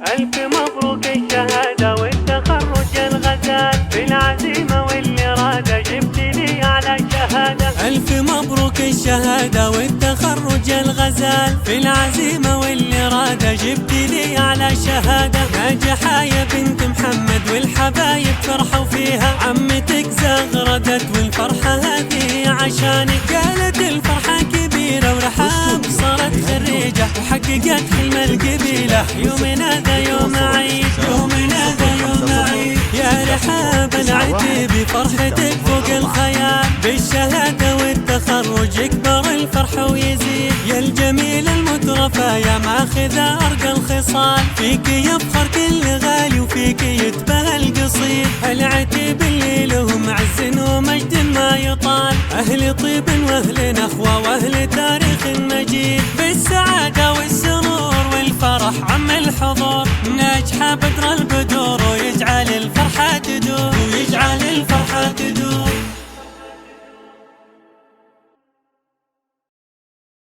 ألف مبروك الشهادة والتخرج الغزال، في العزيمة والإرادة جبت لي أعلى شهادة. ألف مبروك الشهادة والتخرج الغزال، في العزيمة والإرادة جبت لي أعلى شهادة. ناجحة يا بنت محمد والحبايب فرحوا فيها، عمتك زغردت والفرحة هذه عشانك. قالت الفرحة كبيرة ورحاب صارت خريجة وحققت حلم القبيلة. يومنا ذا يوم عيد، يومنا ذا يوم عيد يا رحاب العتيب، فرحتك فوق الخيال. بالشهادة والتخرج يكبر الفرح ويزيد، يا الجميل المترفة يا ماخذة أرقى الخصال. فيك يفخر كل غالي وفيك يتباهى القصيد، العتيب اللي لهم عز ومجد ما يطال. أهل طيب وأهل نخوة وأهل تاريخ مجيد، بالسعادة والسرور والفرح عم الحضور. ناجحة بدر البدور ويجعل الفرحة تدور.